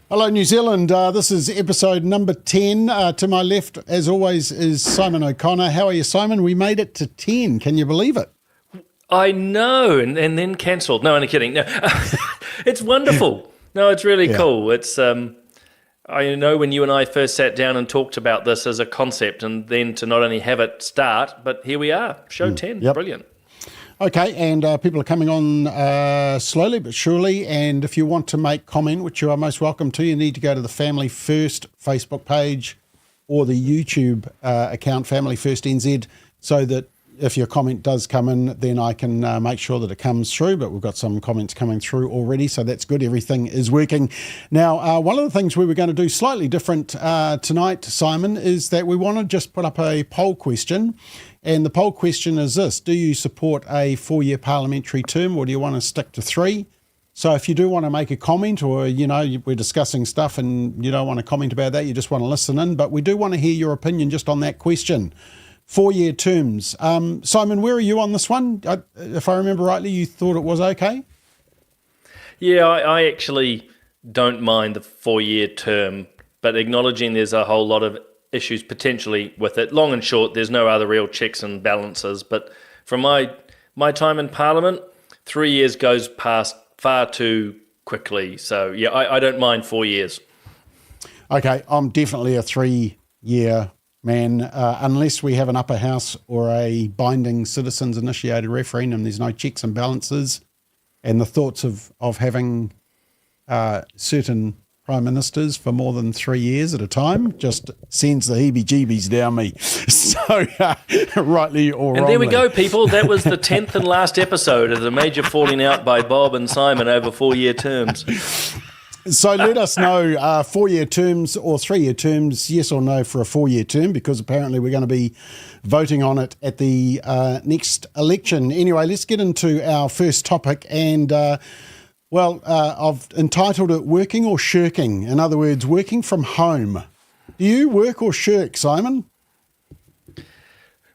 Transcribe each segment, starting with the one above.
Hello, New Zealand. This is episode number 10. To my left, as always, is Simon O'Connor. How are you, Simon? We made it to 10. Can you believe it? I know, and then cancelled. No, I'm kidding. No, it's wonderful. No, it's really cool. It's I know when you and I first sat down and talked about this as a concept, and then to not only have it start, but here we are, show 10. Yep. Brilliant. Okay, and people are coming on slowly but surely, and if you want to make comment, which you are most welcome to, you need to go to the Family First Facebook page or the YouTube account, Family First NZ, so that if your comment does come in, then I can make sure that it comes through, but we've got some comments coming through already, so that's good. Everything is working. Now, one of the things we were going to do slightly different tonight, Simon, is that we want to just put up a poll question, and the poll question is this: do you support a 4-year parliamentary term, or do you want to stick to 3? So if you do want to make a comment, or, you know, we're discussing stuff and you don't want to comment about that, you just want to listen in, but we do want to hear your opinion just on that question. 4-year terms. Simon, where are you on this one? If I remember rightly, you thought it was okay? Yeah, I actually don't mind the 4-year term, but acknowledging there's a whole lot of issues potentially with it. Long and short, there's no other real checks and balances. But from my time in Parliament, 3 years goes past far too quickly. So, yeah, I don't mind 4 years. Okay, I'm definitely a 3-year man, unless we have an upper house or a binding citizens-initiated referendum. There's no checks and balances, and the thoughts of having certain prime ministers for more than 3 years at a time just sends the heebie-jeebies down me. So, rightly or wrongly. And there we go, people. That was the 10th and last episode of the major falling out by Bob and Simon over 4-year terms. So let us know 4-year terms or 3-year terms, yes or no for a 4-year term, because apparently we're going to be voting on it at the next election. Anyway, let's get into our first topic, and I've entitled it Working or Shirking. In other words, working from home. Do you work or shirk, Simon?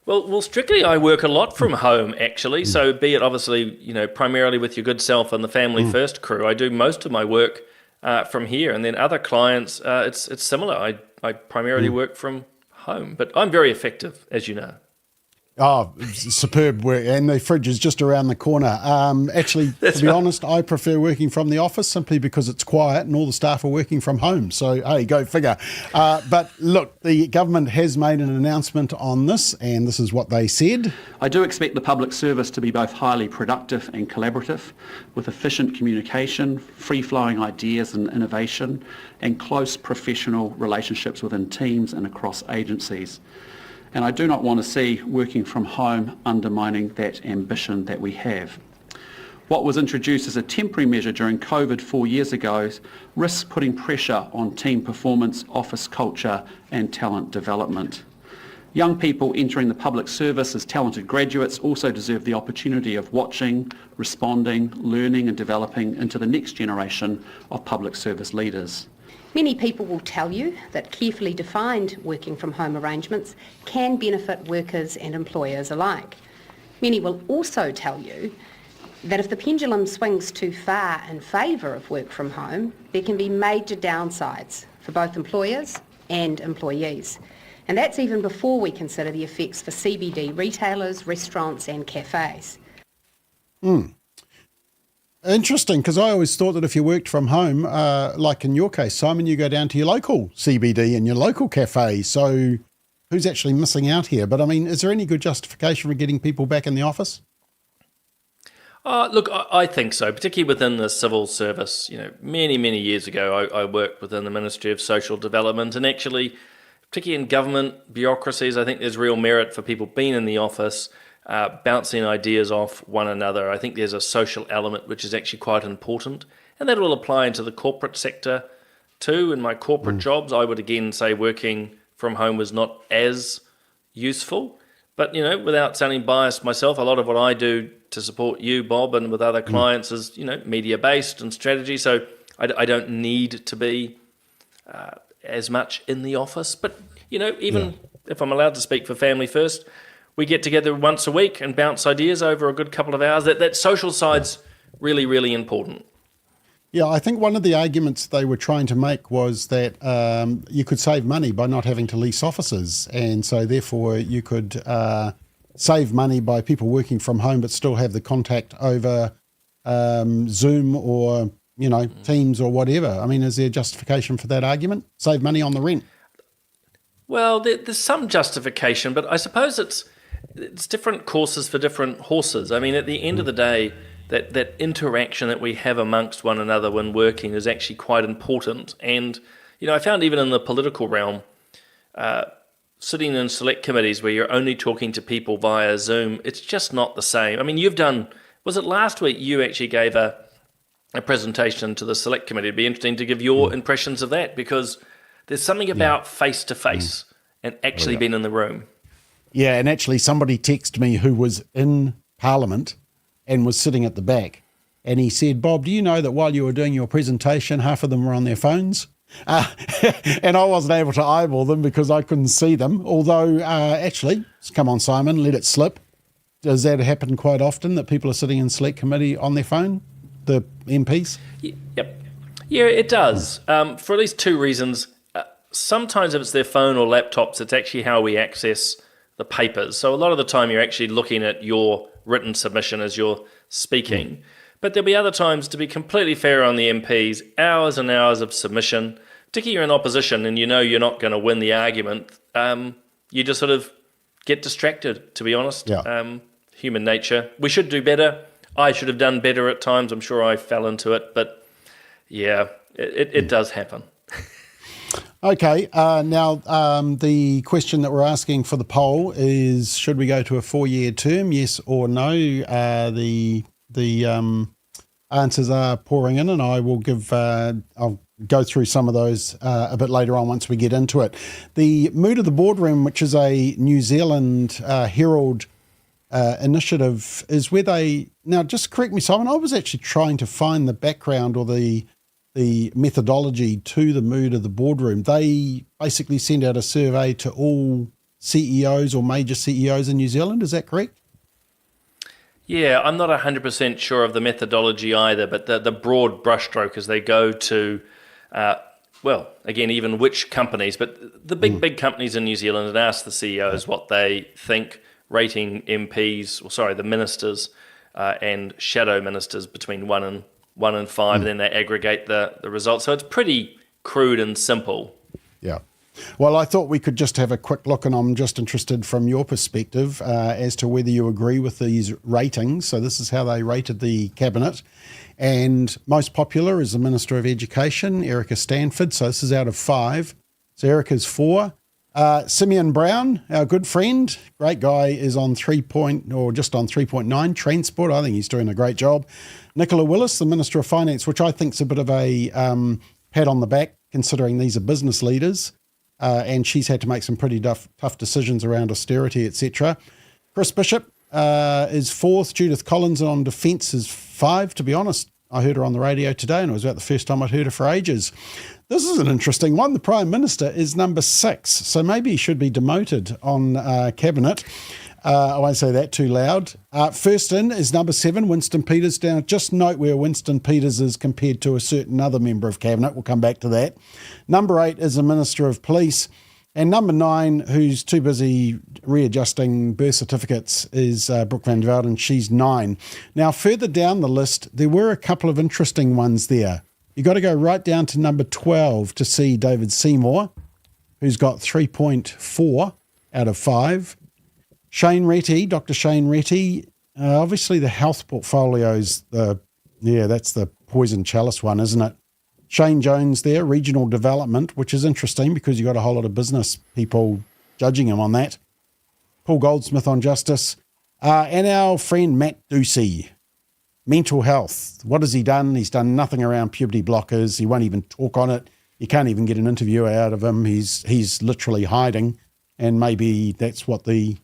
Well, strictly I work a lot from home, actually. So be it obviously, you know, primarily with your good self and the Family First crew, I do most of my work from here, and then other clients, it's similar. I primarily work from home, but I'm very effective, as you know. Oh, superb work. And the fridge is just around the corner. Actually, to be honest, I prefer working from the office simply because it's quiet and all the staff are working from home. So, hey, go figure. But look, the government has made an announcement on this, and this is what they said. I do expect the public service to be both highly productive and collaborative, with efficient communication, free-flowing ideas and innovation, and close professional relationships within teams and across agencies. And I do not want to see working from home undermining that ambition that we have. What was introduced as a temporary measure during COVID 4 years ago risks putting pressure on team performance, office culture and talent development. Young people entering the public service as talented graduates also deserve the opportunity of watching, responding, learning and developing into the next generation of public service leaders. Many people will tell you that carefully defined working from home arrangements can benefit workers and employers alike. Many will also tell you that if the pendulum swings too far in favour of work from home, there can be major downsides for both employers and employees. And that's even before we consider the effects for CBD retailers, restaurants and cafes. Interesting, because I always thought that if you worked from home, like in your case, Simon, you go down to your local CBD and your local cafe. So who's actually missing out here? But I mean, is there any good justification for getting people back in the office? Look, I think so, particularly within the civil service. You know, many years ago, I worked within the Ministry of Social Development, and actually, particularly in government bureaucracies, I think there's real merit for people being in the office, bouncing ideas off one another. I think there's a social element which is actually quite important, and that will apply into the corporate sector too. In my corporate jobs, I would again say working from home was not as useful, but you know, without sounding biased myself, a lot of what I do to support you, Bob, and with other clients is, you know, media-based and strategy, so I don't need to be as much in the office. But, you know, even if I'm allowed to speak for Family First, we get together once a week and bounce ideas over a good couple of hours. That social side's really important. Yeah, I think one of the arguments they were trying to make was that you could save money by not having to lease offices, and so therefore you could save money by people working from home but still have the contact over Zoom or Teams or whatever. I mean, is there justification for that argument? Save money on the rent? Well, there's some justification, but I suppose it's different courses for different horses. I mean, at the end of the day, that interaction that we have amongst one another when working is actually quite important. And, I found even in the political realm, sitting in select committees where you're only talking to people via Zoom, it's just not the same. I mean, was it last week you actually gave a presentation to the select committee? It'd be interesting to give your impressions of that, because there's something about face-to-face and actually being in the room. Yeah, and actually somebody texted me who was in Parliament and was sitting at the back, and he said, Bob, do you know that while you were doing your presentation, half of them were on their phones? And I wasn't able to eyeball them because I couldn't see them, although actually, come on Simon, let it slip. Does that happen quite often, that people are sitting in select committee on their phone, the MPs? Yep. Yeah, it does, for at least two reasons. Sometimes if it's their phone or laptops, it's actually how we access the papers. So a lot of the time you're actually looking at your written submission as you're speaking. But there'll be other times, to be completely fair on the MPs, hours and hours of submission, particularly you're in opposition and you're not going to win the argument. You just sort of get distracted, to be honest. Yeah. Human nature. We should do better. I should have done better at times. I'm sure I fell into it. But yeah, it does happen. Okay, now the question that we're asking for the poll is: should we go to a 4-year term? Yes or no? The answers are pouring in, and I will give. I'll go through some of those a bit later on once we get into it. The Mood of the Boardroom, which is a New Zealand Herald initiative, is where they now. Just correct me, Simon. I was actually trying to find the background or the methodology to the Mood of the Boardroom. They basically send out a survey to all CEOs or major CEOs in New Zealand. Is that correct? Yeah, I'm not 100% sure of the methodology either, but the broad brushstroke is they go to, again, even which companies, but the big companies in New Zealand, and ask the CEOs what they think, rating MPs, the ministers and shadow ministers between 1 and 5, and then they aggregate the results. So it's pretty crude and simple. Yeah. Well, I thought we could just have a quick look, and I'm just interested from your perspective as to whether you agree with these ratings. So this is how they rated the cabinet. And most popular is the Minister of Education, Erica Stanford. So this is out of 5. So Erica's 4. Simeon Brown, our good friend, great guy, is on just on 3.9. Transport, I think he's doing a great job. Nicola Willis, the Minister of Finance, which I think is a bit of a pat on the back, considering these are business leaders, and she's had to make some pretty tough decisions around austerity, etc. Chris Bishop is 4th. Judith Collins on Defence is 5. To be honest, I heard her on the radio today, and it was about the first time I'd heard her for ages. This is an interesting one. The Prime Minister is number 6, so maybe he should be demoted on Cabinet. I won't say that too loud. First in is number 7, Winston Peters. Now, just note where Winston Peters is compared to a certain other member of Cabinet. We'll come back to that. Number 8 is the Minister of Police. And number 9, who's too busy readjusting birth certificates, is Brooke van der Velden. She's 9. Now, further down the list, there were a couple of interesting ones there. You've got to go right down to number 12 to see David Seymour, who's got 3.4 out of 5. Shane Retty, Dr. Shane Retty, obviously the health portfolio's that's the poison chalice one, isn't it? Shane Jones there, regional development, which is interesting because you've got a whole lot of business people judging him on that. Paul Goldsmith on justice. And our friend Matt Ducey, mental health. What has he done? He's done nothing around puberty blockers. He won't even talk on it. You can't even get an interview out of him. He's literally hiding, and maybe that's what the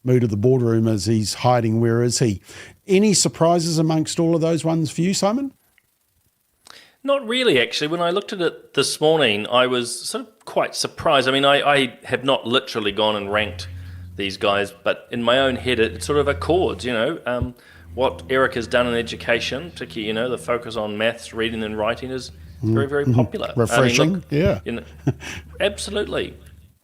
Mood of the Boardroom is. He's hiding. Where is he? Any surprises amongst all of those ones for you, Simon? Not really, actually. When I looked at it this morning, I was sort of quite surprised. I mean, I have not literally gone and ranked these guys, but in my own head, it sort of accords, what Eric has done in education, particularly, the focus on maths, reading and writing is very, very popular. Refreshing, yeah. Absolutely.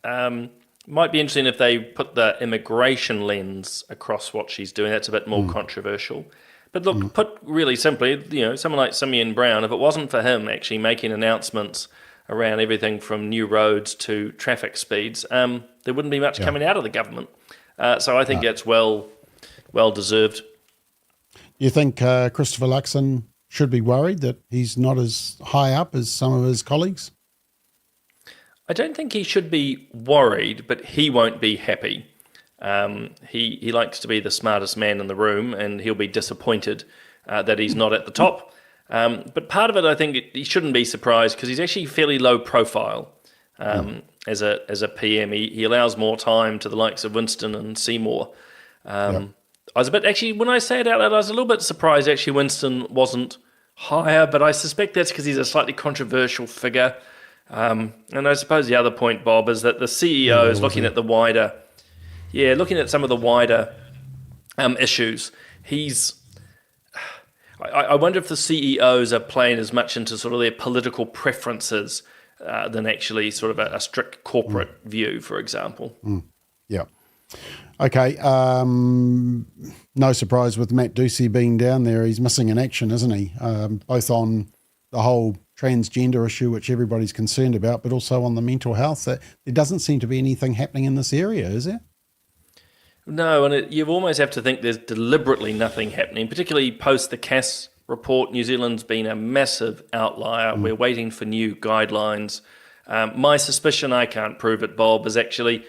Might be interesting if they put the immigration lens across what she's doing. That's a bit more controversial. But look, put really simply, someone like Simeon Brown, if it wasn't for him actually making announcements around everything from new roads to traffic speeds, there wouldn't be much coming out of the government. So I think that's well deserved. You think Christopher Luxon should be worried that he's not as high up as some of his colleagues? I don't think he should be worried, but he won't be happy. He likes to be the smartest man in the room, and he'll be disappointed that he's not at the top. But part of it, I think, he shouldn't be surprised because he's actually fairly low profile as a PM. He allows more time to the likes of Winston and Seymour. I was a bit, actually, when I say it out loud, I was a little bit surprised actually Winston wasn't higher, but I suspect that's because he's a slightly controversial figure. And I suppose the other point, Bob, is that the CEO is looking at the wider, looking at some of the wider issues. I wonder if the CEOs are playing as much into sort of their political preferences than actually sort of a strict corporate view, for example. Yeah. Okay. No surprise with Matt Ducey being down there. He's missing in action, isn't he? Both on the whole transgender issue, which everybody's concerned about, but also on the mental health. There doesn't seem to be anything happening in this area, is there? No, and you almost have to think there's deliberately nothing happening, particularly post the Cass report. New Zealand's been a massive outlier. We're waiting for new guidelines. My suspicion, I can't prove it, Bob, is actually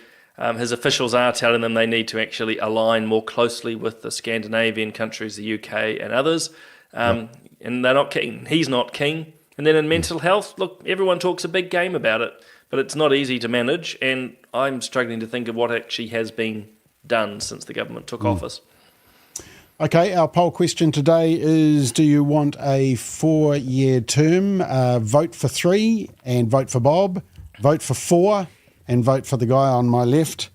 his officials are telling them they need to actually align more closely with the Scandinavian countries, the UK and others, and they're not keen. He's not keen. And then in mental health, look, everyone talks a big game about it, but it's not easy to manage, and I'm struggling to think of what actually has been done since the government took office. Okay, our poll question today is, do you want a 4-year term? Vote for 3 and vote for Bob. Vote for 4 and vote for the guy on my left.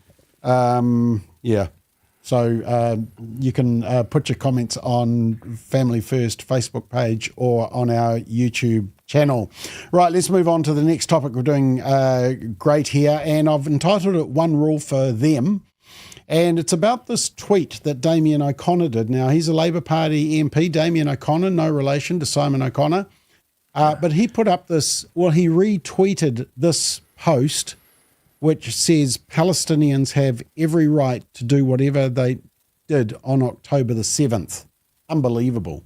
So you can put your comments on Family First Facebook page or on our YouTube channel. Right, let's move on to the next topic. We're doing great here, and I've entitled it One Rule for Them. And it's about this tweet that Damien O'Connor did. Now, he's a Labour Party MP, Damien O'Connor, no relation to Simon O'Connor. But he put up this, he retweeted this post which says Palestinians have every right to do whatever they did on October the 7th. Unbelievable.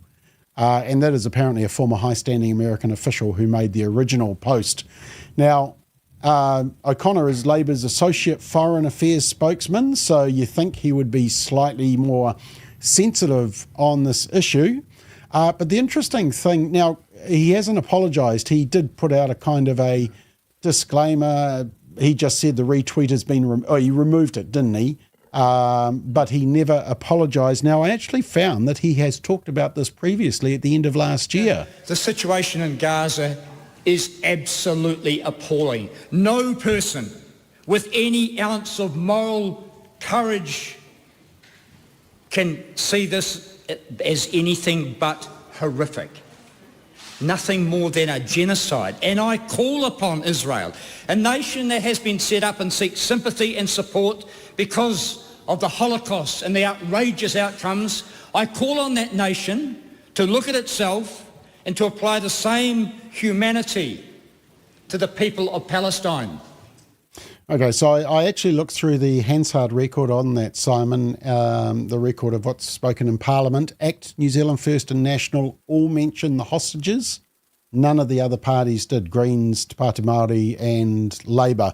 And that is apparently a former high-standing American official who made the original post. Now, O'Connor is Labour's Associate Foreign Affairs spokesman, so you think he would be slightly more sensitive on this issue. But the interesting thing, now, he hasn't apologised. He did put out a kind of a disclaimer. He just said the retweet has been, he removed it, didn't he? But he never apologised. Now, I actually found that he has talked about this previously at the end of last year. The situation in Gaza is absolutely appalling. No person with any ounce of moral courage can see this as anything but horrific. Nothing more than a genocide. And I call upon Israel, a nation that has been set up and seeks sympathy and support because of the Holocaust and the outrageous outcomes. I call on that nation to look at itself and to apply the same humanity to the people of Palestine. Okay, so I actually looked through the Hansard record on that, Simon, the record of what's spoken in Parliament. ACT, New Zealand First and National all mentioned the hostages. None of the other parties did, Greens, Te Pāti Māori and Labour.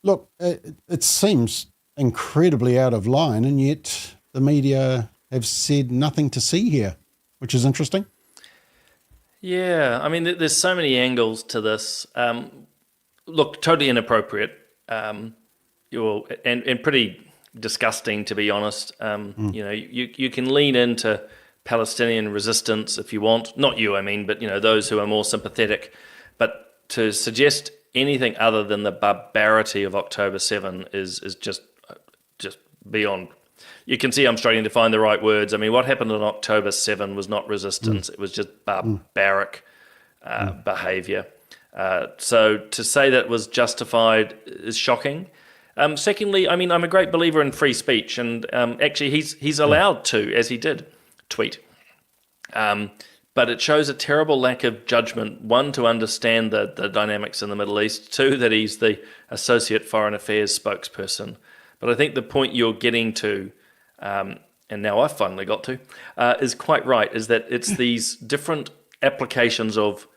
Look, it seems incredibly out of line, and yet the media have said nothing to see here, which is interesting. Yeah, I mean, there's so many angles to this. Look, totally inappropriate. And pretty disgusting, to be honest. You can lean into Palestinian resistance if you want. Not you, I mean, but those who are more sympathetic. But to suggest anything other than the barbarity of October 7 is just beyond You can see I'm struggling to find the right words. I mean, what happened on October 7 was not resistance. It was just barbaric behaviour. So to say that was justified is shocking. Secondly, I mean, I'm a great believer in free speech, and actually he's allowed to, as he did, tweet. But it shows a terrible lack of judgment, one, to understand the dynamics in the Middle East, two, that he's the Associate Foreign Affairs spokesperson. But I think the point you're getting to, and now I've finally got to, is quite right, is that it's these different applications of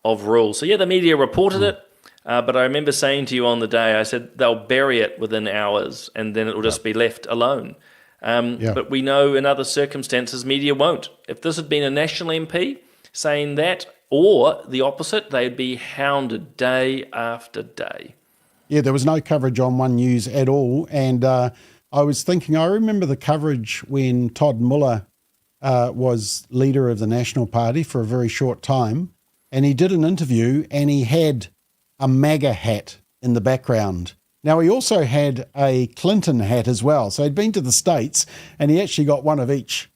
rules. So yeah, the media reported it, but I remember saying to you on the day, I said they'll bury it within hours and then it will just be left alone. But we know in other circumstances media won't. If this had been a national MP saying that, or the opposite, they'd be hounded day after day. Yeah, there was no coverage on One News at all. And I was thinking, I remember the coverage when Todd Muller was leader of the National Party for a very short time. And he did an interview and he had a MAGA hat in the background. Now, he also had a Clinton hat as well. So he'd been to the States and he actually got one of each.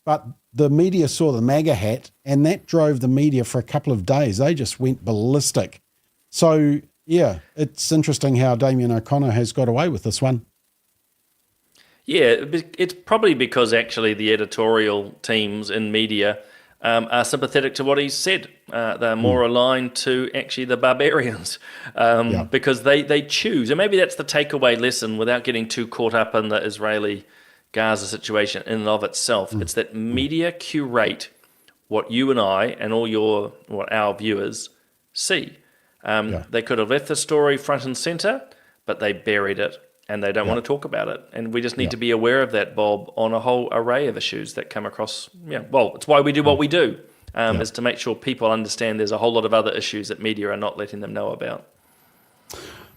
But the media saw the MAGA hat and that drove the media for a couple of days. They just went ballistic. So, yeah, it's interesting how Damien O'Connor has got away with this one. Yeah, it's probably because actually the editorial teams in media are sympathetic to what he's said. They're more aligned to actually the barbarians because they choose. And maybe that's the takeaway lesson without getting too caught up in the Israeli-Gaza situation in and of itself. It's that media curate what you and I and what our viewers see. They could have left the story front and centre, but they buried it. And they don't want to talk about it. And we just need to be aware of that, Bob, on a whole array of issues that come across. Well, it's why we do what we do, is to make sure people understand there's a whole lot of other issues that media are not letting them know about.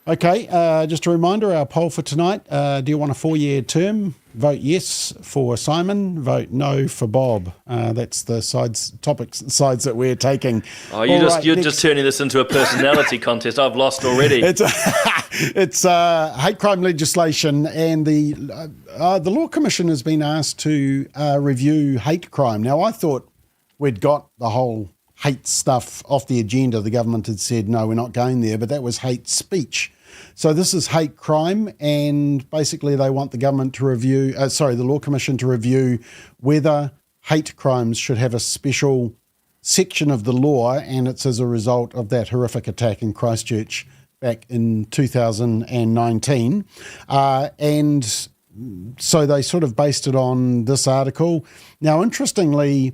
Okay, just a reminder, our poll for tonight, do you want a 4-year term? Vote yes for Simon, vote no for Bob. That's the sides that we're taking. Oh, you're just turning this into a personality contest. I've lost already. It's hate crime legislation, and the Law Commission has been asked to review hate crime. Now, I thought we'd got the whole hate stuff off the agenda. The government had said, no, we're not going there, but that was hate speech. So this is hate crime, and basically they want the government to review, the Law Commission to review whether hate crimes should have a special section of the law, and it's as a result of that horrific attack in Christchurch back in 2019. And so they sort of based it on this article. Now, interestingly,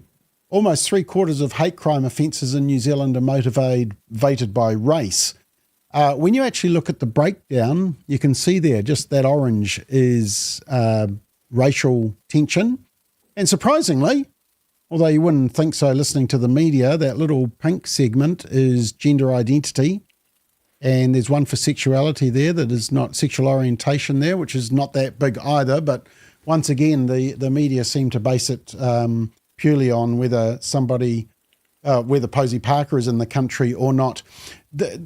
almost 3/4 of hate crime offences in New Zealand are motivated by race. When you actually look at the breakdown, you can see there just that orange is racial tension. And surprisingly, although you wouldn't think so listening to the media, that little pink segment is gender identity. And there's one for sexuality there that is not sexual orientation there, which is not that big either. But once again, the media seem to base it purely on whether whether Posey Parker is in the country or not.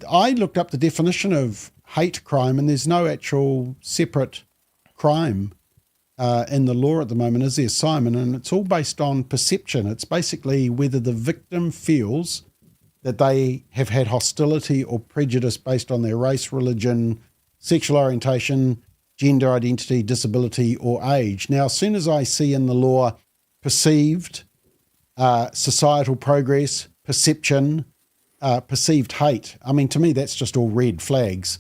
I looked up the definition of hate crime, and there's no actual separate crime in the law at the moment, is there, Simon? And it's all based on perception. It's basically whether the victim feels that they have had hostility or prejudice based on their race, religion, sexual orientation, gender identity, disability, or age. Now, as soon as I see in the law perceived, societal progress, perception, perceived hate, I mean, to me, that's just all red flags.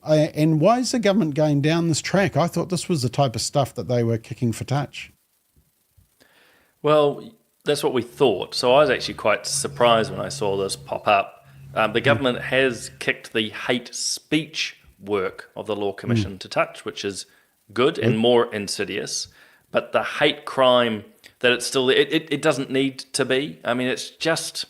And why is the government going down this track? I thought this was the type of stuff that they were kicking for touch. Well, that's what we thought. So I was actually quite surprised when I saw this pop up. The government has kicked the hate speech work of the Law Commission to touch, which is good and more insidious. But the hate crime, that it's still, it doesn't need to be. I mean, it's just,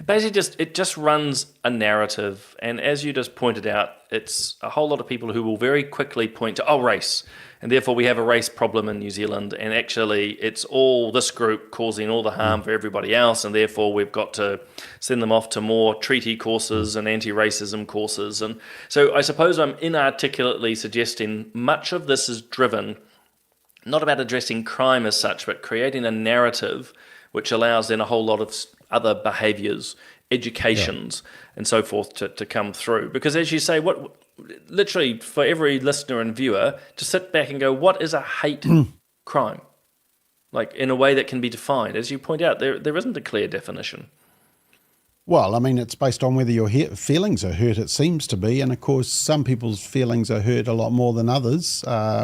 it just runs a narrative. And as you just pointed out, it's a whole lot of people who will very quickly point to, race. And therefore we have a race problem in New Zealand. And actually it's all this group causing all the harm for everybody else. And therefore we've got to send them off to more treaty courses and anti-racism courses. And so I suppose I'm inarticulately suggesting much of this is driven not about addressing crime as such, but creating a narrative which allows then a whole lot of other behaviours, educations, and so forth to come through. Because as you say, what literally for every listener and viewer to sit back and go, what is a hate crime? Like in a way that can be defined. As you point out, there isn't a clear definition. Well, I mean, it's based on whether your feelings are hurt, it seems to be. And of course, some people's feelings are hurt a lot more than others.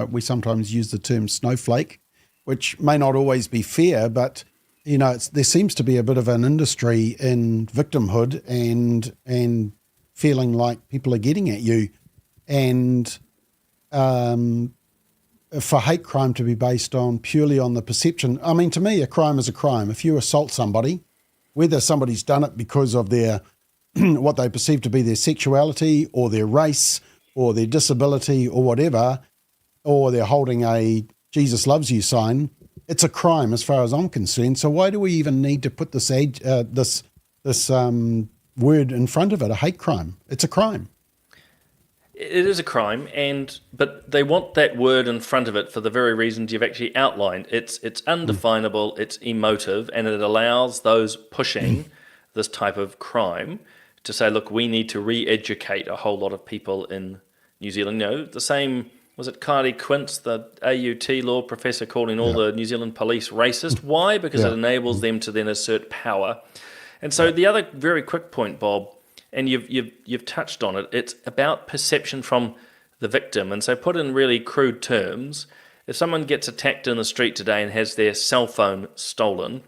We sometimes use the term snowflake, which may not always be fair, but, you know, there seems to be a bit of an industry in victimhood and feeling like people are getting at you. And for hate crime to be based on purely on the perception, I mean, to me, a crime is a crime. If you assault somebody, whether somebody's done it because of their what they perceive to be their sexuality or their race or their disability or whatever, or they're holding a Jesus loves you sign, it's a crime as far as I'm concerned. So why do we even need to put this word in front of it, a hate crime? It's a crime. It is a crime, but they want that word in front of it for the very reasons you've actually outlined. It's undefinable, it's emotive, and it allows those pushing this type of crime to say, look, we need to re-educate a whole lot of people in New Zealand. You know, the same, was it Kylie Quince, the AUT law professor, calling all the New Zealand police racist? Why? Because it enables them to then assert power. And so the other very quick point, Bob, and you've touched on it, it's about perception from the victim. And so put in really crude terms, if someone gets attacked in the street today and has their cell phone stolen,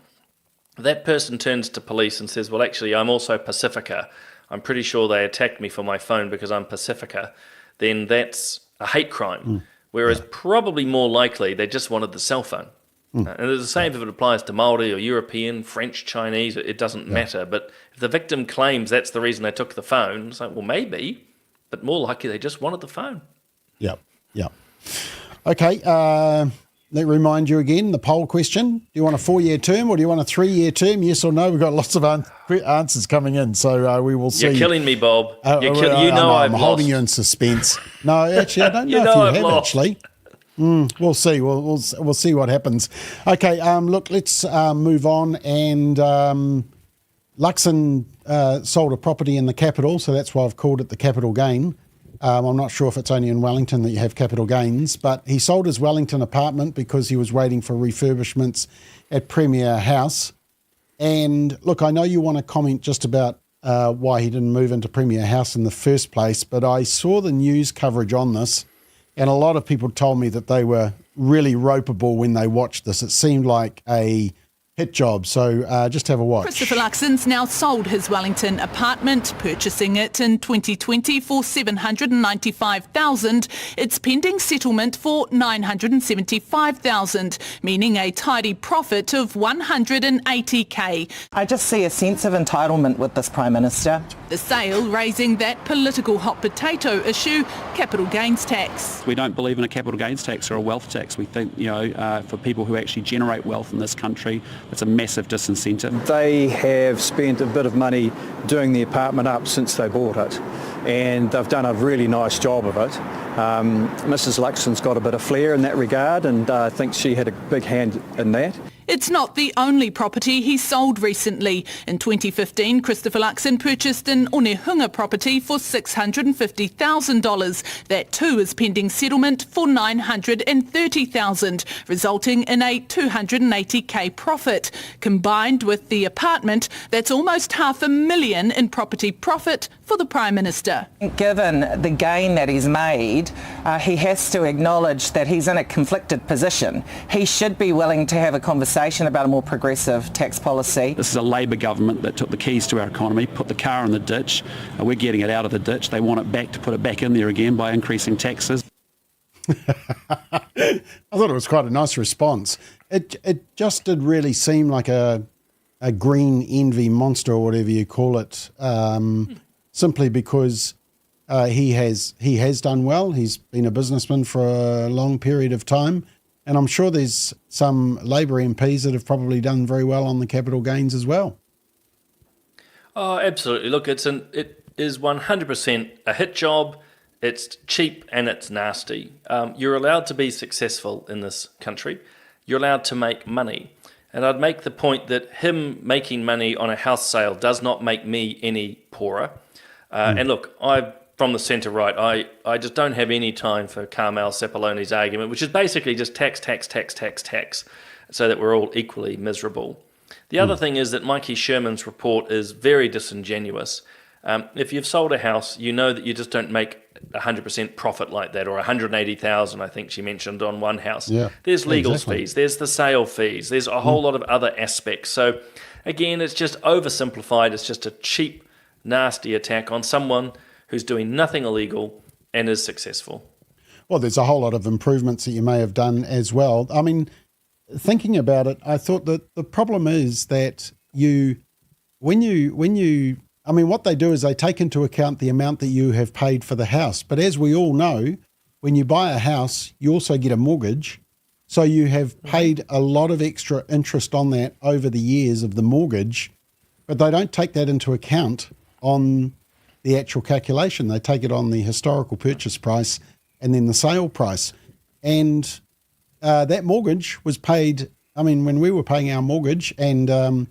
that person turns to police and says, well, actually, I'm also Pacifica. I'm pretty sure they attacked me for my phone because I'm Pacifica. Then that's a hate crime. Whereas probably more likely they just wanted the cell phone. And it's the same if it applies to Māori or European, French, Chinese, it doesn't matter. But if the victim claims that's the reason they took the phone, it's like, well, maybe, but more likely they just wanted the phone. Yep. Okay, let me remind you again, the poll question. Do you want a 4-year term or do you want a 3-year term? Yes or no? We've got lots of answers coming in, so we will see. You're killing me, Bob. I'm holding you in suspense. No, actually, I don't know if you have lost. Actually. We'll see. We'll see what happens. Okay, look, let's move on. And Luxon sold a property in the capital, so that's why I've called it the capital gain. I'm not sure if it's only in Wellington that you have capital gains, but he sold his Wellington apartment because he was waiting for refurbishments at Premier House. And look, I know you want to comment just about why he didn't move into Premier House in the first place, but I saw the news coverage on this. And a lot of people told me that they were really ropeable when they watched this. It seemed like a hit job. So just have a watch. Christopher Luxon's now sold his Wellington apartment, purchasing it in 2020 for $795,000. It's pending settlement for $975,000, meaning a tidy profit of $180K. I just see a sense of entitlement with this Prime Minister. The sale raising that political hot potato issue, capital gains tax. We don't believe in a capital gains tax or a wealth tax. We think, for people who actually generate wealth in this country, it's a massive disincentive. They have spent a bit of money doing the apartment up since they bought it, and they've done a really nice job of it. Mrs. Luxon's got a bit of flair in that regard, and I think she had a big hand in that. It's not the only property he sold recently. In 2015, Christopher Luxon purchased an Onehunga property for $650,000. That too is pending settlement for $930,000, resulting in a $280K profit. Combined with the apartment, that's almost $500,000 in property profit for the Prime Minister. Given the gain that he's made, he has to acknowledge that he's in a conflicted position. He should be willing to have a conversation about a more progressive tax policy. This is a Labor government that took the keys to our economy, put the car in the ditch. We're getting it out of the ditch. They want it back to put it back in there again by increasing taxes. I thought it was quite a nice response. It just did really seem like a green envy monster or whatever you call it, simply because he has done well. He's been a businessman for a long period of time. And I'm sure there's some Labor MPs that have probably done very well on the capital gains as well. Oh, absolutely. Look, it is 100% a hit job. It's cheap and it's nasty. You're allowed to be successful in this country. You're allowed to make money. And I'd make the point that him making money on a house sale does not make me any poorer. And look, from the centre right, I just don't have any time for Carmel Sepuloni's argument, which is basically just tax, so that we're all equally miserable. The other thing is that Mikey Sherman's report is very disingenuous. If you've sold a house, you know that you just don't make 100% profit like that, or 180,000, I think she mentioned on one house. Yeah, there's legal exactly. fees, there's the sale fees, there's a whole lot of other aspects. So again, it's just oversimplified. It's just a cheap, nasty attack on someone who's doing nothing illegal and is successful. Well, there's a whole lot of improvements that you may have done as well. I mean, thinking about it, I thought that the problem is that what they do is they take into account the amount that you have paid for the house. But as we all know, when you buy a house, you also get a mortgage. So you have paid a lot of extra interest on that over the years of the mortgage, but they don't take that into account on the actual calculation. They take it on the historical purchase price and then the sale price. And that mortgage was paid, when we were paying our mortgage, and a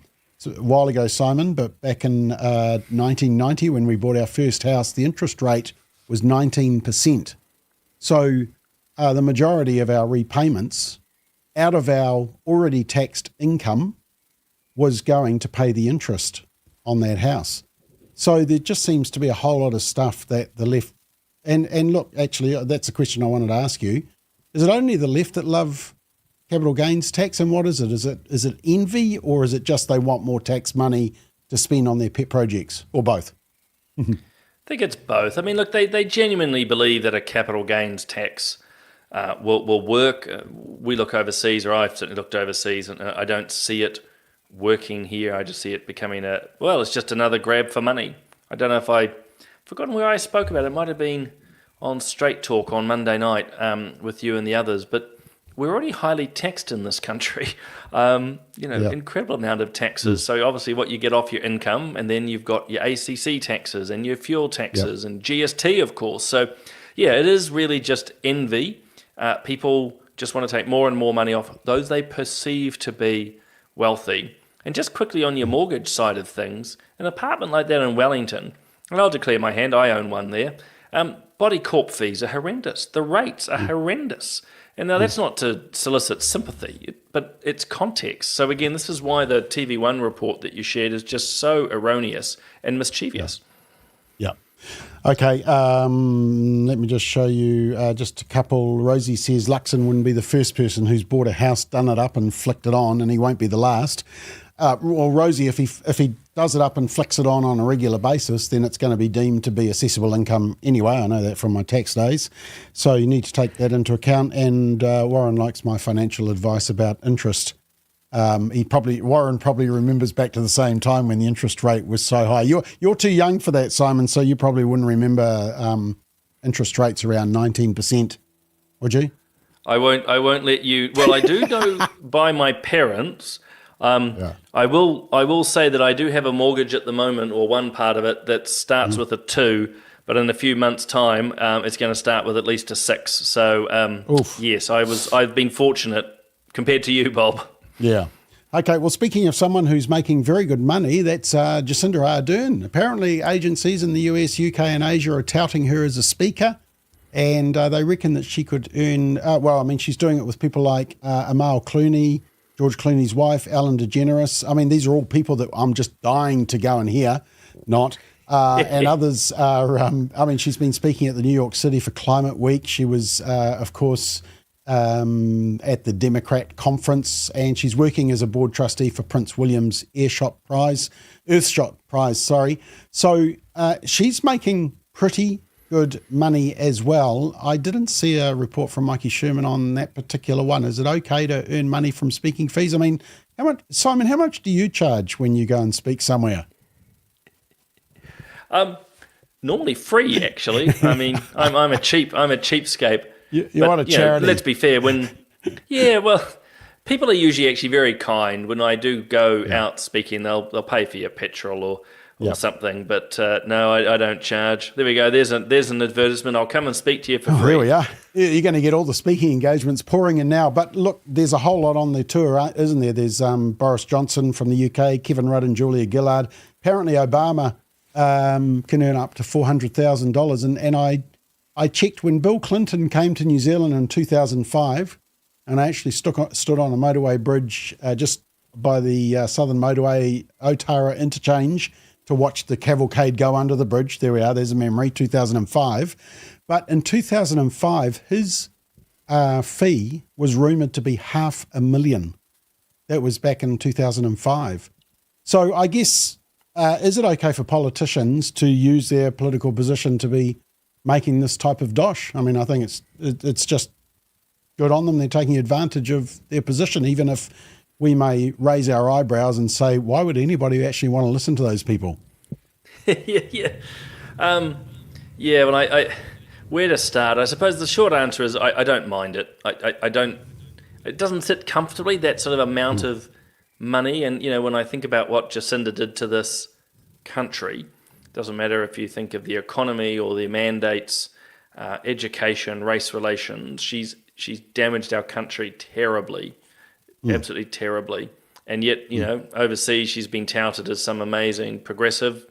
while ago, Simon, but back in 1990 when we bought our first house, the interest rate was 19%. So the majority of our repayments out of our already taxed income was going to pay the interest on that house. So there just seems to be a whole lot of stuff that the left, and look, actually, that's a question I wanted to ask you. Is it only the left that love capital gains tax, and what is it? Is it envy, or is it just they want more tax money to spend on their pet projects, or both? I think it's both. Look, they genuinely believe that a capital gains tax will work. We look overseas, or I've certainly looked overseas, and I don't see it working here. I just see it becoming it's just another grab for money. I don't know if I've forgotten where I spoke about it. It might have been on Straight Talk on Monday night with you and the others, but we're already highly taxed in this country, incredible amount of taxes. So obviously what you get off your income, and then you've got your ACC taxes and your fuel taxes and GST, of course. So, it is really just envy. People just want to take more and more money off those they perceive to be wealthy. And just quickly on your mortgage side of things, an apartment like that in Wellington, and I'll declare my hand, I own one there, body corp fees are horrendous. The rates are horrendous. And now that's not to solicit sympathy, but it's context. So again, this is why the TV1 report that you shared is just so erroneous and mischievous. Yeah. Okay, let me just show you just a couple. Rosie says Luxon wouldn't be the first person who's bought a house, done it up and flicked it on, and he won't be the last. Well, Rosie, if he does it up and flicks it on a regular basis, then it's going to be deemed to be assessable income anyway. I know that from my tax days. So you need to take that into account. And Warren likes my financial advice about interest. Warren probably remembers back to the same time when the interest rate was so high. You're too young for that, Simon, so you probably wouldn't remember interest rates around 19%, would you? I won't let you. Well, I do go by my parents. I will say that I do have a mortgage at the moment, or one part of it, that starts with a 2, but in a few months' time, it's going to start with at least a 6. So, yes, I've been fortunate compared to you, Bob. Yeah. Okay, well, speaking of someone who's making very good money, that's Jacinda Ardern. Apparently, agencies in the US, UK and Asia are touting her as a speaker, and they reckon that she could earn, she's doing it with people like Amal Clooney, George Clooney's wife, Ellen DeGeneres. These are all people that I'm just dying to go and hear, and others are, she's been speaking at the New York City for Climate Week. She was, of course, at the Democrat conference, and she's working as a board trustee for Prince William's Earthshot Prize. So she's making pretty good money as well. I didn't see a report from Mikey Sherman on that particular one. Is it okay to earn money from speaking fees? Simon, how much do you charge when you go and speak somewhere? Normally free, actually. I'm a cheapskate. You're on a charity. Let's be fair. People are usually actually very kind. When I do go out speaking, they'll pay for your petrol or something. But no, I don't charge. There we go. There's an advertisement. I'll come and speak to you for free. There we are. You're going to get all the speaking engagements pouring in now. But look, there's a whole lot on the tour, isn't there? There's Boris Johnson from the UK, Kevin Rudd and Julia Gillard. Apparently Obama can earn up to $400,000. And I checked when Bill Clinton came to New Zealand in 2005, and I actually stood on a motorway bridge just by the Southern Motorway Otara interchange to watch the cavalcade go under the bridge. There we are, there's a memory, 2005. But in 2005, his fee was rumoured to be $500,000. That was back in 2005. So I guess, is it okay for politicians to use their political position to be making this type of dosh? I mean, I think it's just good on them. They're taking advantage of their position, even if we may raise our eyebrows and say, why would anybody actually want to listen to those people? Yeah. Well, where to start? I suppose the short answer is I don't mind it. I don't. It doesn't sit comfortably, that sort of amount of money. And, you know, when I think about what Jacinda did to this country, doesn't matter if you think of the economy or the mandates, education, race relations, she's damaged our country terribly. Absolutely terribly. And yet, you know, overseas she's been touted as some amazing progressive.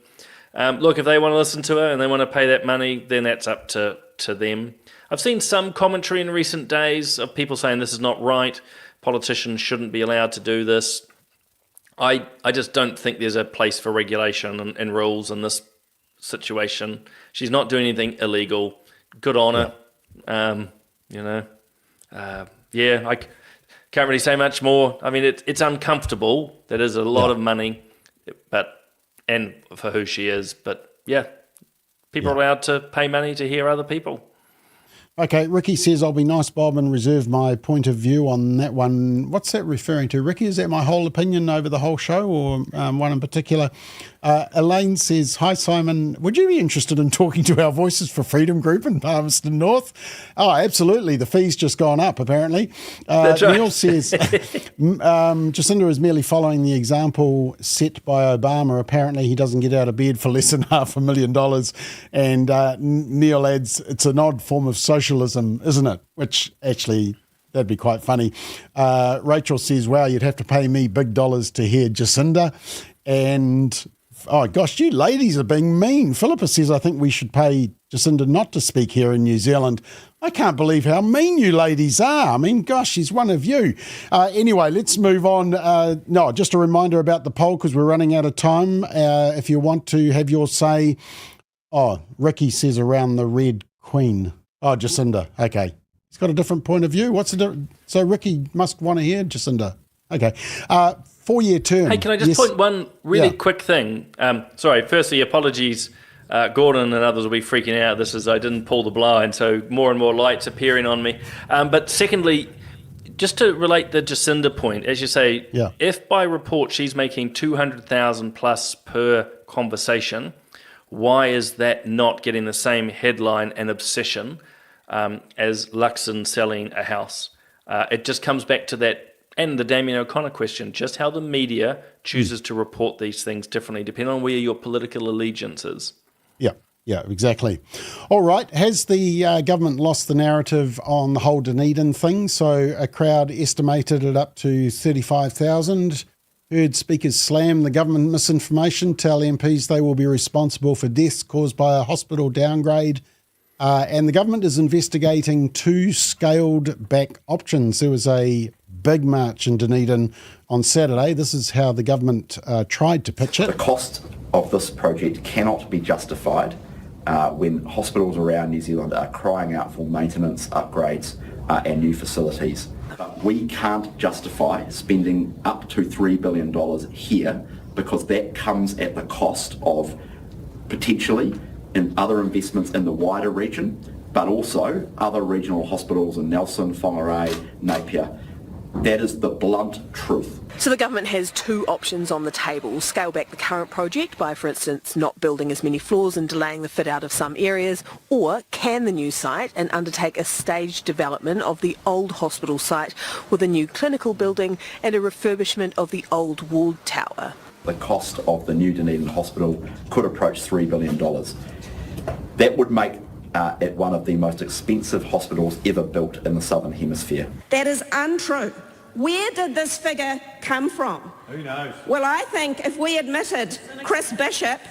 Look, if they want to listen to her and they want to pay that money, then that's up to them. I've seen some commentary in recent days of people saying this is not right, politicians shouldn't be allowed to do this. I just don't think there's a place for regulation and rules in this situation. She's not doing anything illegal. Good on her. I can't really say much more. I mean, it's uncomfortable. That is a lot of money, and for who she is. But yeah, people are allowed to pay money to hear other people. Okay, Ricky says, I'll be nice, Bob, and reserve my point of view on that one. What's that referring to, Ricky? Is that my whole opinion over the whole show, or one in particular? Elaine says, hi, Simon. Would you be interested in talking to our Voices for Freedom group in Palmerston North? Oh, absolutely. The fee's just gone up, apparently. That's right. Neil says, Jacinda is merely following the example set by Obama. Apparently, he doesn't get out of bed for less than $500,000. And Neil adds, it's an odd form of socialism, isn't it? Which actually, that'd be quite funny. Rachel says, wow, you'd have to pay me big dollars to hear Jacinda. And, oh gosh, you ladies are being mean. Philippa says, I think we should pay Jacinda not to speak here in New Zealand. I can't believe how mean you ladies are. I mean, gosh, she's one of you. Anyway, let's move on. No, just a reminder about the poll because we're running out of time. If you want to have your say, Ricky says around the Red Queen. Oh, Jacinda. Okay. He's got a different point of view. What's the difference? So Ricky must want to hear Jacinda. Okay. 4-year term. Hey, can I just point one really quick thing? Sorry, firstly, apologies. Gordon and others will be freaking out. I didn't pull the blind, so more and more lights appearing on me. But secondly, just to relate the Jacinda point, as you say, if by report she's making $200,000 plus per conversation, why is that not getting the same headline and obsession as Luxon selling a house? It just comes back to that, and the Damien O'Connor question, just how the media chooses to report these things differently, depending on where your political allegiance is. Yeah, exactly. All right, has the government lost the narrative on the whole Dunedin thing? So a crowd estimated it up to 35,000. Heard speakers slam the government misinformation, tell MPs they will be responsible for deaths caused by a hospital downgrade. And the government is investigating 2 scaled-back options. There was a big march in Dunedin on Saturday. This is how the government tried to pitch it. The cost of this project cannot be justified when hospitals around New Zealand are crying out for maintenance, upgrades and new facilities. We can't justify spending up to $3 billion here because that comes at the cost of potentially in other investments in the wider region, but also other regional hospitals in Nelson, Whangarei, Napier. That is the blunt truth. So the government has 2 options on the table. Scale back the current project by, for instance, not building as many floors and delaying the fit out of some areas, or can the new site and undertake a staged development of the old hospital site with a new clinical building and a refurbishment of the old ward tower. The cost of the new Dunedin hospital could approach $3 billion. That would make it one of the most expensive hospitals ever built in the Southern Hemisphere. That is untrue. Where did this figure come from? Who knows? Well, I think if we admitted Chris Bishop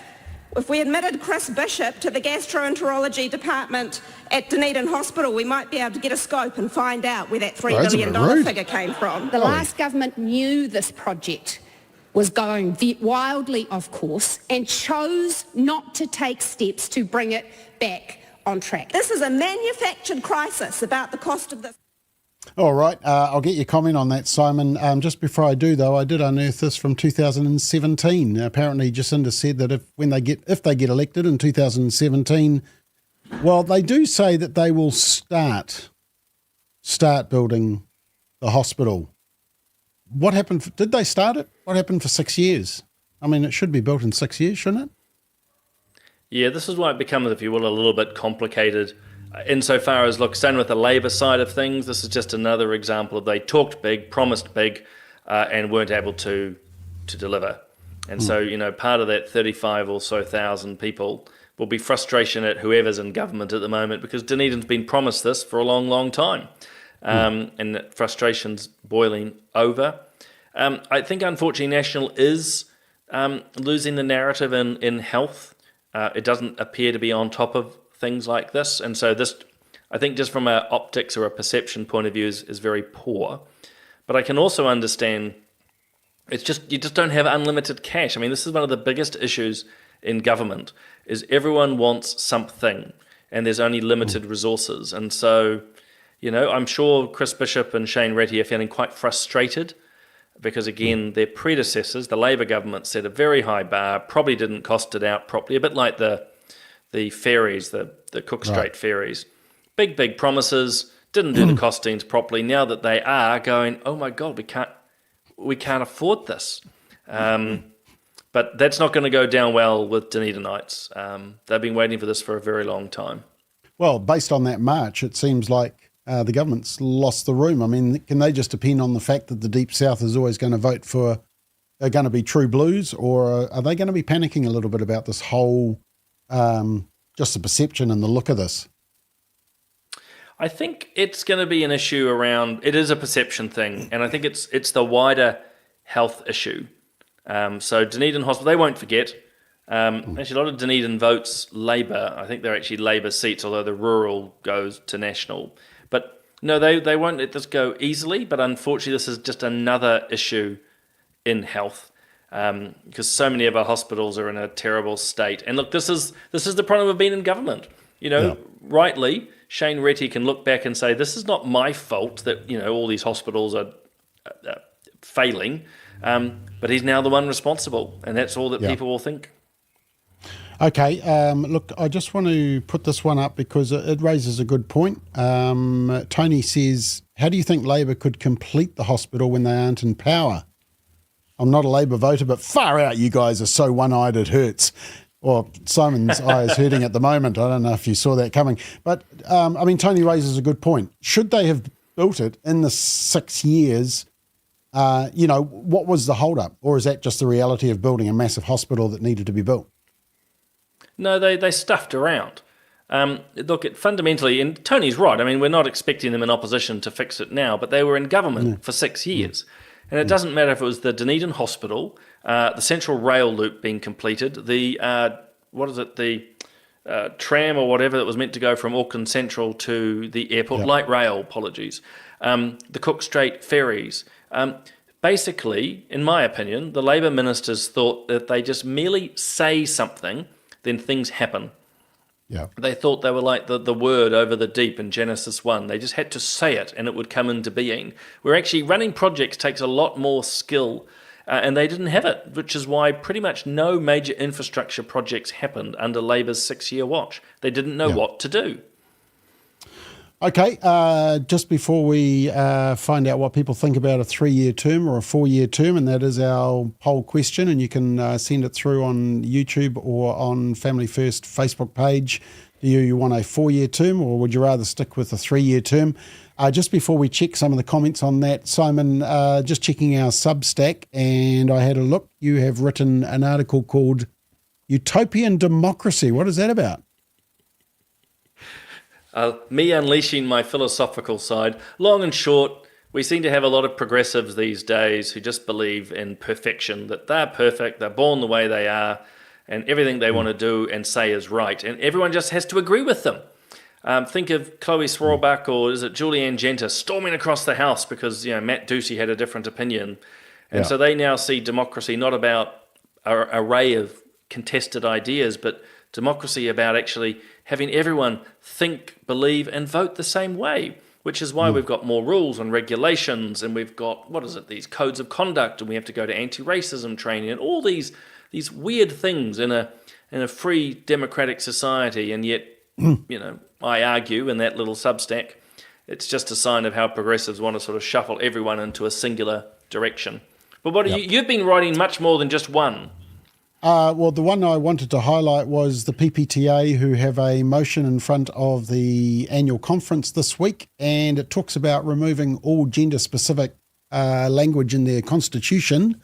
to the gastroenterology department at Dunedin Hospital, we might be able to get a scope and find out where that $3 billion figure came from. The last government knew this project was going wildly off course and chose not to take steps to bring it back on track. This is a manufactured crisis about the cost of this. All right, I'll get your comment on that, Simon. Just before I do, though, I did unearth this from 2017. Apparently, Jacinda said that if they get elected in 2017, well, they do say that they will start building the hospital. What happened? Did they start it? What happened for 6 years? I mean, it should be built in 6 years, shouldn't it? Yeah, this is why it becomes, if you will, a little bit complicated insofar as, look, same with the Labour side of things. This is just another example of they talked big, promised big, and weren't able to deliver. And so, you know, part of that 35 or so thousand people will be frustration at whoever's in government at the moment, because Dunedin's been promised this for a long, long time. And that frustration's boiling over. I think, unfortunately, National is losing the narrative in health. It doesn't appear to be on top of things like this. And so this, I think, just from an optics or a perception point of view is very poor. But I can also understand it's just, you just don't have unlimited cash. I mean, this is one of the biggest issues in government, is everyone wants something and there's only limited resources. And so, you know, I'm sure Chris Bishop and Shane Retty are feeling quite frustrated because, again, their predecessors, the Labour government, set a very high bar, probably didn't cost it out properly, a bit like the ferries, the Cook Strait ferries. Big promises, didn't do the costings properly. Now that they are going, oh my God, we can't afford this. But that's not going to go down well with Dunedinites. They've been waiting for this for a very long time. Well, based on that march, it seems like the government's lost the room. I mean, can they just depend on the fact that the Deep South is always going to vote for, are going to be true blues, or are they going to be panicking a little bit about this whole, just the perception and the look of this? I think it's going to be an issue around, it is a perception thing, and I think it's the wider health issue. So Dunedin Hospital, they won't forget. Actually, a lot of Dunedin votes Labour. I think they're actually Labour seats, although the rural goes to National. But no, they won't let this go easily, but unfortunately this is just another issue in health. Because so many of our hospitals are in a terrible state. And look, this is the problem of being in government. You know, rightly, Shane Retty can look back and say, this is not my fault that, you know, all these hospitals are failing. But he's now the one responsible, and that's all that people will think. Okay, look, I just want to put this one up because it raises a good point. Tony says, how do you think Labour could complete the hospital when they aren't in power? I'm not a Labour voter, but far out, you guys are so one-eyed it hurts. Or Simon's eye is hurting at the moment. I don't know if you saw that coming. But, I mean, Tony raises a good point. Should they have built it in the 6 years? You know, what was the hold-up? Or is that just the reality of building a massive hospital that needed to be built? No, they stuffed around. Look, fundamentally, and Tony's right, I mean, we're not expecting them in opposition to fix it now, but they were in government for 6 years. And it doesn't matter if it was the Dunedin Hospital, the Central Rail Loop being completed, the, the tram or whatever that was meant to go from Auckland Central to the airport, light rail, apologies, the Cook Strait ferries. Basically, in my opinion, the Labour ministers thought that they just merely say something, then things happen. Yeah. They thought they were like the word over the deep in Genesis 1. They just had to say it and it would come into being. Where actually running projects takes a lot more skill, and they didn't have it, which is why pretty much no major infrastructure projects happened under Labour's 6-year watch. They didn't know what to do. Okay, just before we find out what people think about a 3-year term or a 4-year term, and that is our poll question, and you can send it through on YouTube or on Family First Facebook page. Do you want a 4-year term, or would you rather stick with a 3-year term? Just before we check some of the comments on that, Simon, just checking our Substack, and I had a look. You have written an article called Utopian Democracy. What is that about? Me unleashing my philosophical side. Long and short, we seem to have a lot of progressives these days who just believe in perfection, that they're perfect, they're born the way they are, and everything they want to do and say is right. And everyone just has to agree with them. Think of Chloe Swarlbach, or is it Julianne Genter, storming across the House because Matt Ducey had a different opinion. And so they now see democracy not about an array of contested ideas, but democracy about actually having everyone think, believe, and vote the same way, which is why we've got more rules and regulations, and we've got, these codes of conduct, and we have to go to anti-racism training, and all these weird things in a free democratic society. And yet, I argue in that little Substack, it's just a sign of how progressives want to sort of shuffle everyone into a singular direction. But you've been writing much more than just one. Well, the one I wanted to highlight was the PPTA, who have a motion in front of the annual conference this week, and it talks about removing all gender-specific language in their constitution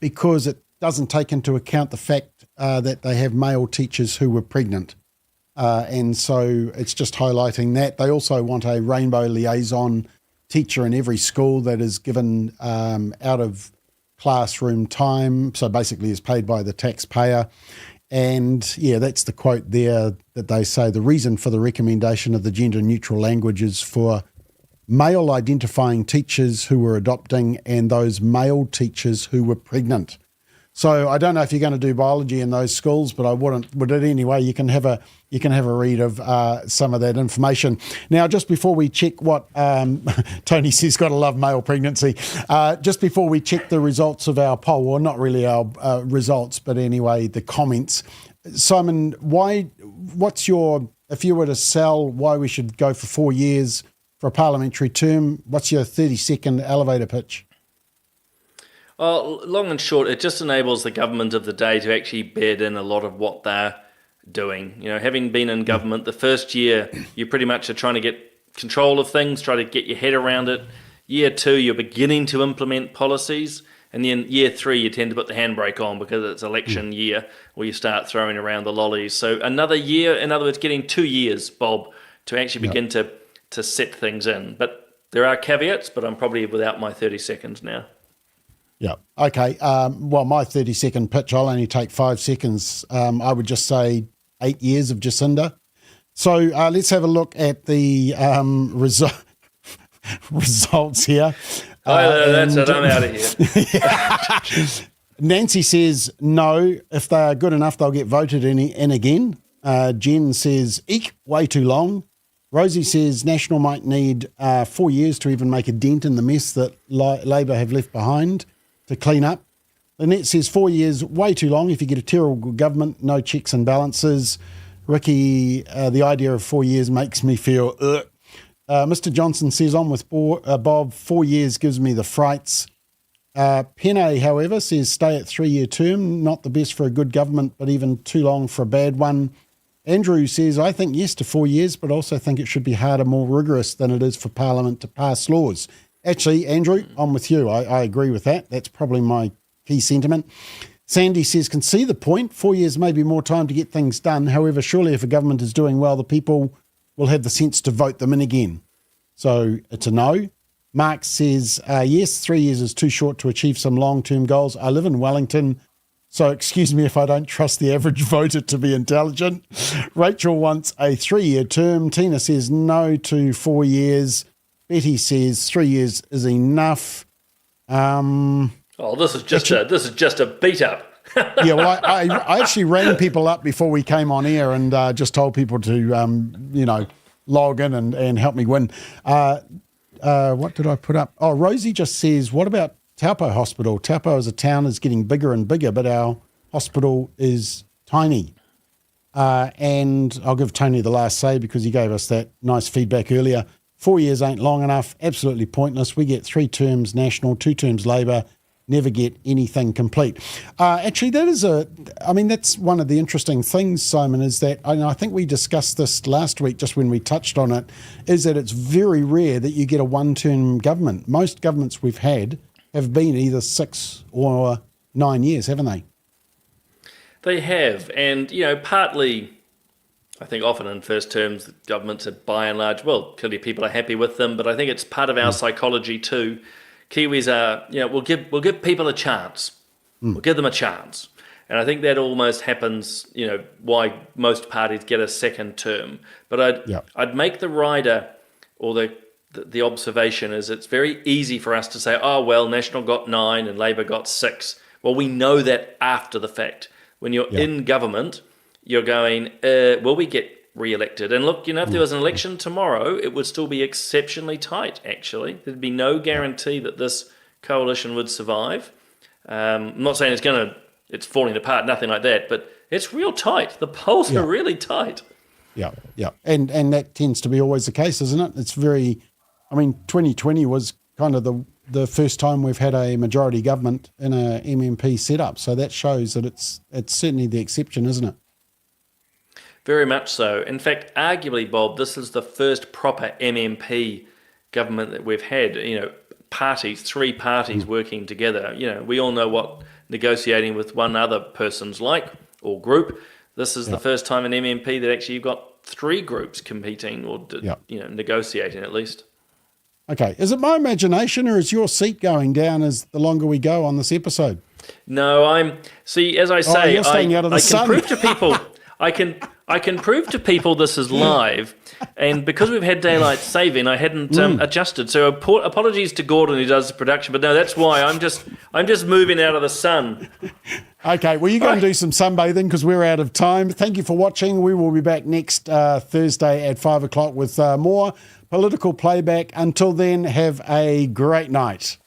because it doesn't take into account the fact that they have male teachers who were pregnant. And so it's just highlighting that. They also want a rainbow liaison teacher in every school that is given out of classroom time, so basically is paid by the taxpayer. And that's the quote there that they say, the reason for the recommendation of the gender neutral language is for male identifying teachers who were adopting and those male teachers who were pregnant. So I don't know if you're going to do biology in those schools, but I wouldn't. But anyway, you can have a read of some of that information. Now, just before we check what Tony says, got to love male pregnancy. Just before we check the results of our poll, or not really our results, but anyway, the comments. Simon, if you were to sell why we should go for 4 years for a parliamentary term, what's your 30-second elevator pitch? Well, long and short, it just enables the government of the day to actually bed in a lot of what they're doing. Having been in government, the first year, you pretty much are trying to get control of things, try to get your head around it. Year 2, you're beginning to implement policies. And then year 3, you tend to put the handbrake on because it's election year, where you start throwing around the lollies. So another year, in other words, getting 2 years, Bob, to actually begin to set things in. But there are caveats, but I'm probably without my 30 seconds now. Yeah. Okay. Well, my 30-second pitch, I'll only take 5 seconds. I would just say 8 years of Jacinda. So let's have a look at the results here. That's it. I'm out of here. Nancy says no. If they are good enough, they'll get voted in again. Jen says, eek, way too long. Rosie says National might need 4 years to even make a dent in the mess that Labor have left behind to clean up. Lynette says 4 years, way too long. If you get a terrible government, no checks and balances. Ricky, the idea of 4 years makes me feel Mr. Johnson says, on with Bob, 4 years gives me the frights. Penne, however, says stay at 3-year term, not the best for a good government, but even too long for a bad one. Andrew says, I think yes to 4 years, but also think it should be harder, more rigorous than it is for Parliament to pass laws. Actually, Andrew, I'm with you. I agree with that. That's probably my key sentiment. Sandy says, can see the point. 4 years may be more time to get things done. However, surely if a government is doing well, the people will have the sense to vote them in again. So it's a no. Mark says, yes, 3 years is too short to achieve some long-term goals. I live in Wellington, so excuse me if I don't trust the average voter to be intelligent. Rachel wants a 3-year term. Tina says no to 4 years. Betty says 3 years is enough. This is just a beat up. Yeah, well, I actually rang people up before we came on air and just told people to log in and help me win. What did I put up? Oh, Rosie just says, what about Taupo Hospital? Taupo as a town is getting bigger and bigger, but our hospital is tiny. And I'll give Tony the last say because he gave us that nice feedback earlier. 4 years ain't long enough, absolutely pointless. We get 3 terms National, 2 terms Labor, never get anything complete. Actually, that's one of the interesting things, Simon, is that, and I think we discussed this last week just when we touched on it, is that it's very rare that you get a one-term government. Most governments we've had have been either 6 or 9 years, haven't they? They have, and, partly, I think often in first terms, governments are by and large, well, clearly people are happy with them, but I think it's part of our psychology too. Kiwis are, we'll give people a chance. We'll give them a chance. And I think that almost happens, why most parties get a second term. But I'd make the rider, or the observation is it's very easy for us to say, oh, well, National got 9 and Labour got 6. Well, we know that after the fact. When you're in government, you're going, will we get re-elected? And look, if there was an election tomorrow, it would still be exceptionally tight, actually. There'd be no guarantee that this coalition would survive. I'm not saying it's falling apart, nothing like that, but it's real tight. The polls are really tight. Yeah. And that tends to be always the case, isn't it? It's 2020 was kind of the first time we've had a majority government in a MMP setup. So that shows that it's certainly the exception, isn't it? Very much so. In fact, arguably, Bob, this is the first proper MMP government that we've had. Three parties working together. We all know what negotiating with one other person's like, or group. This is the first time in MMP that actually you've got 3 groups competing or negotiating at least. Okay. Is it my imagination, or is your seat going down as the longer we go on this episode? No, as I say, you're staying out of the sun. Can prove to people, I can prove to people this is live, and because we've had daylight saving, I hadn't adjusted. So apologies to Gordon who does the production, but no, that's why I'm just moving out of the sun. Okay, well, you go and do some sunbathing because we're out of time. Thank you for watching. We will be back next Thursday at 5 o'clock with more political playback. Until then, have a great night.